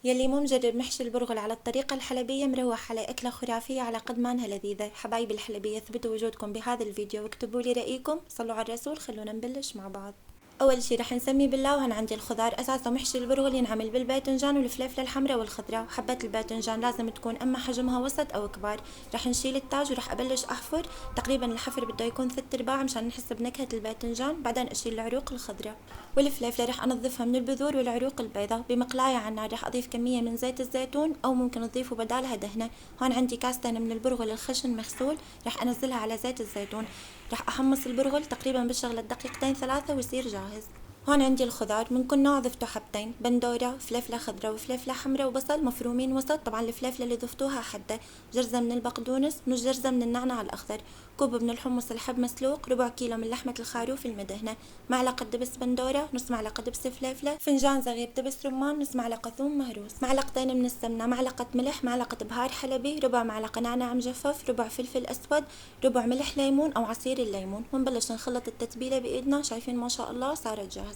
يلي مو مجرب محشي البرغل على الطريقة الحلبية مروح على أكلة خرافية على قد ما انها لذيذة. حبايبي الحلبية اثبتوا وجودكم بهذا الفيديو واكتبوا لي رأيكم. صلوا على الرسول. خلونا نبلش مع بعض. اول شي رح نسمي بالله. وهنا عندي الخضار اساسه محشي البرغل ينعمل بالباذنجان والفلفله الحمراء والخضراء. وحبات الباذنجان لازم تكون اما حجمها وسط او كبار. رح نشيل التاج ورح ابلش احفر. تقريبا الحفر بده يكون 3/4 مشان نحس بنكهه الباذنجان. بعدين اشيل العروق الخضراء والفلفله رح انظفها من البذور والعروق البيضاء. بمقلايه على النار رح اضيف كميه من زيت الزيتون او ممكن تضيفوا بدالها دهنه. هون عندي كاستين من البرغل الخشن مغسول رح انزلها على زيت الزيتون. رح احمص البرغل تقريبا بالشغلة دقيقتين 3 ويصير جاهز. هون عندي الخضار من كل نوع ضفته حبتين بندورة فلفلة خضراء وفلفلة حمراء وبصل مفرومين وسط. طبعا الفلفلة اللي ضفتوها حدة. جرزة من البقدونس نص جرزة من النعناع الأخضر. كوب من الحمص الحب مسلوق. ربع كيلو من لحمة الخروف المدهنة. معلقة دبس بندورة نص معلقة دبس فلفلة. فنجان صغير دبس رمان نص معلقة ثوم مهروس. معلقتين من السمنة. معلقة ملح. معلقة بهار حلبي. ربع معلقة نعناع مجفف. ربع فلفل أسود. ربع ملح ليمون أو عصير الليمون. ونبلش نخلط التتبيلة بإيدنا. شايفين ما شاء الله صارت جاهزة.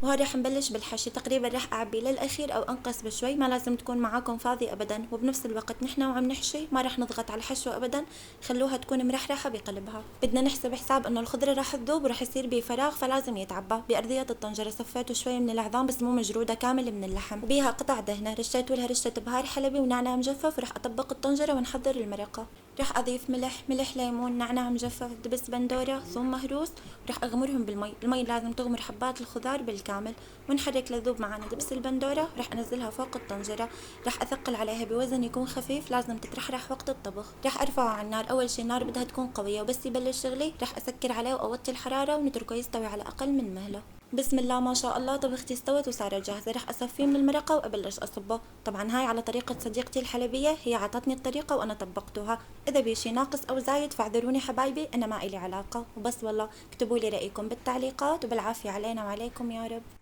وهون رح نبلش بالحشي. تقريبا رح اعبي للاخير او انقص بشوي. ما لازم تكون معاكم فاضي ابدا. وبنفس الوقت نحن وعم نحشي ما رح نضغط على الحشوة ابدا. خلوها تكون مرحرحة بقلبها. بدنا نحسب حساب انه الخضرة رح تذوب ورح يصير بفراغ فلازم يتعبى. بارضية الطنجرة صفيته شوي من العظام بس مو مجرودة كامل من اللحم. وبيها قطع دهنة رشيت لها رشة بهار حلبي ونعناع مجفف. ورح اطبق الطنجرة ونحضر المرقة. رح اضيف ملح ليمون نعناع مجفف دبس بندورة ثوم مهروس. ورح اغمرهم بالمي. المي لازم تغمر حبات الخضار بالكامل. ونحرك لذوب معنا دبس البندورة. رح انزلها فوق الطنجرة. رح اثقل عليها بوزن يكون خفيف. لازم تترحرح وقت الطبخ. رح ارفعه على النار. اول شي النار بدها تكون قوية وبس يبلش يغلي رح اسكر عليه واوطي الحرارة ونتركه يستوي على اقل من مهلة. بسم الله ما شاء الله طبختي استوت وصارت جاهزة. رح اصفيه من المرقة وابلش اصبه. طبعا هاي على طريقة صديقتي الحلبية. هي عطتني الطريقة وانا طبقتها. اذا بشي ناقص او زايد فاعذروني حبايبي انا ما الي علاقة. وبس والله اكتبوا لي رأيكم بالتعليقات. وبالعافية علينا وعليكم يا رب.